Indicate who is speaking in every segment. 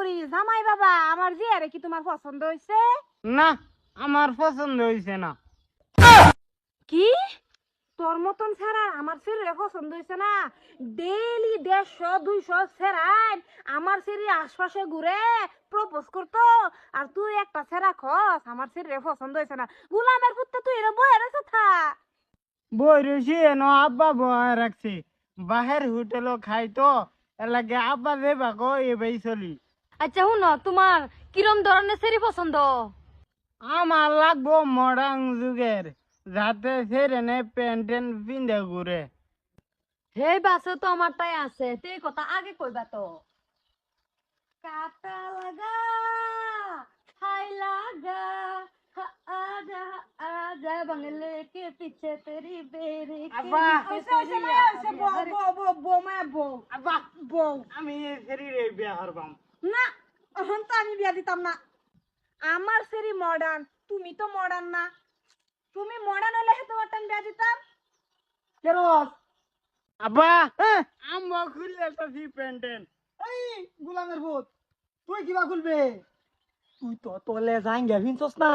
Speaker 1: করি জামাই বাবা আমার জি আরে কি তোমার পছন্দ হইছে?
Speaker 2: না, আমার পছন্দ হইছে না।
Speaker 1: কি তোর মতন ছাড়া আমার ছেলে পছন্দ হইছে না? ডেইলি 150-200 ছেড়াই আমার ছেলে আশপাশে ঘুরে প্রপোজ করতো, আর তুই একটা ছেড়া খস আমার ছেলে পছন্দ হইছে না। গোলামের পুত্র তুই এরা বয়ে রয়েছে থা।
Speaker 2: বই রয়েছি এনো আব্বা বয় রাখছি, বাহের হোটেলও খাই তো, এর লাগে আব্বা দেবা গো এবাই চলি।
Speaker 3: আচ্ছা শুনো, তোমার কিরম ধরনের শাড়ি পছন্দ?
Speaker 2: আমার লাগবো মডার্ন যুগের, যাতে সেরেনে প্যান্ট পিন্ধে ঘুরে।
Speaker 3: হে বাসে তো আমার তাই আছে, তে কথা আগে কইবা তো। কাটা লাগা হাই লাগা আজা আজা বাংলে কে পিছে তেরি বেরি
Speaker 2: আব্বা,
Speaker 1: আব্বা বউ
Speaker 2: আমি এই শরীরে বিয়া করবাম
Speaker 1: না, এখন তো আমি বিয়া দিতাম না। আমার সেরি মডার্ন, তুমি তো মডার্ন না। তুমি মডার্ন হলে তোমার আমি বিয়া দিতাম।
Speaker 2: আব্বা। আম্মা খুললে তো প্যান্ট।
Speaker 4: এই গোলামের ভূত, তুই কিবা খুলবে? তুই তো তলে যাইঙ্গা ভিনছস না।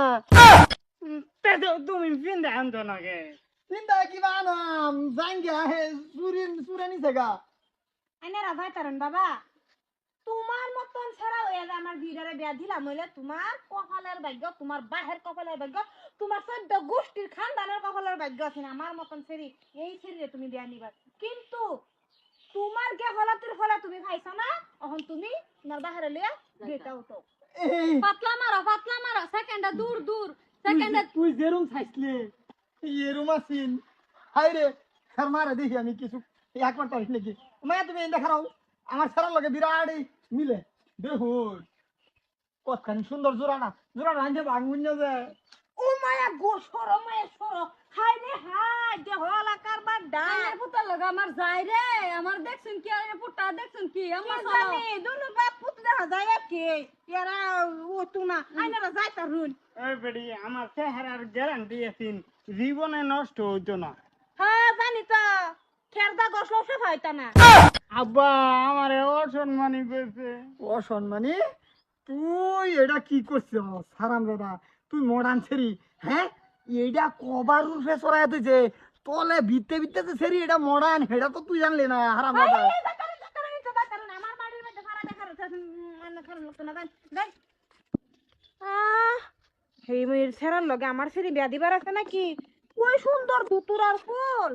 Speaker 2: তুমি পিন্ধে আনতো নাকি?
Speaker 4: চিন্তা কিবা নাম যাইঙ্গা হে সুরেনি জায়গা।
Speaker 1: আইনা রাজাই তারন বাবা, তোমার মতন ছাড়া হয়ে যায় আমার বিড়ারে বিয়া দিলাম হইলে তোমার কপালের ভাগ্য, তোমার বাহের কপালের ভাগ্য, তোমার 14 গোষ্ঠীর খানদানের কপালের ভাগ্য আছে না আমার মতন ছেড়ি এই ছেড়ে তুমি বিয়া নিবা। কিন্তু তোমার কে ফলাতির ফলা তুমি খাইছো না, এখন তুমি তোমার বাহারে লিয়া গেটা উঠো।
Speaker 4: এই
Speaker 3: পাতলা মারো সেকেন্ডে দূর দূর সেকেন্ডে।
Speaker 4: তুই যেরুম চাইছলে এরুম আছিন। হাই রে আর মারা দেখি আমি কিছু একবার তারিখ নাকি মায়া তুমি এই দেখাও আমার সারার লগে বিরাট মিলে দেখুন কতখানি সুন্দর জোড়াটা আনতে ভাঙুন না যায়।
Speaker 1: ও মায়া গো সরো মায়া সরো, হাই রে হাই যে হল আকার বা ডাল
Speaker 3: আইনের পুতার লগে আমার যাই রে, আমার দেখছুন কি আইনের পুতা দেখছুন কি আমার
Speaker 1: জানি দুনু বাপ পুত দেখা যায় কে এরা ও তুনা আইনারা যাই তারুন।
Speaker 2: এই বেড়ি আমার চেহারার গ্যারান্টি আছেন, জীবনে নষ্ট হইতো না।
Speaker 1: হ্যাঁ জানি তো খেরদা গসল সব হয়তো না।
Speaker 2: আব্বা আমারে অসম্মানী কইছে।
Speaker 4: অসম্মানী? তুই এটা কি করছিস হারাম দাদা? তুই মডার্ন ছেড়ি, হ্যাঁ এইটা কবার রূপে চড়াই তুইছে তলে ভিত্তে ভিত্তে যে ছেড়ি এটা মডার্ন, এটা তো তুই জানলি না হারাম দাদা।
Speaker 1: আমার বাড়ির মধ্যে ভাড়া দেখার খারাপ লাগতো না দেখ। সেই মেয়ের ছেড়ার লগে আমার ছেড়ে বিয়া দিবার আছে নাকি? ওই সুন্দর দুতুরার ফুল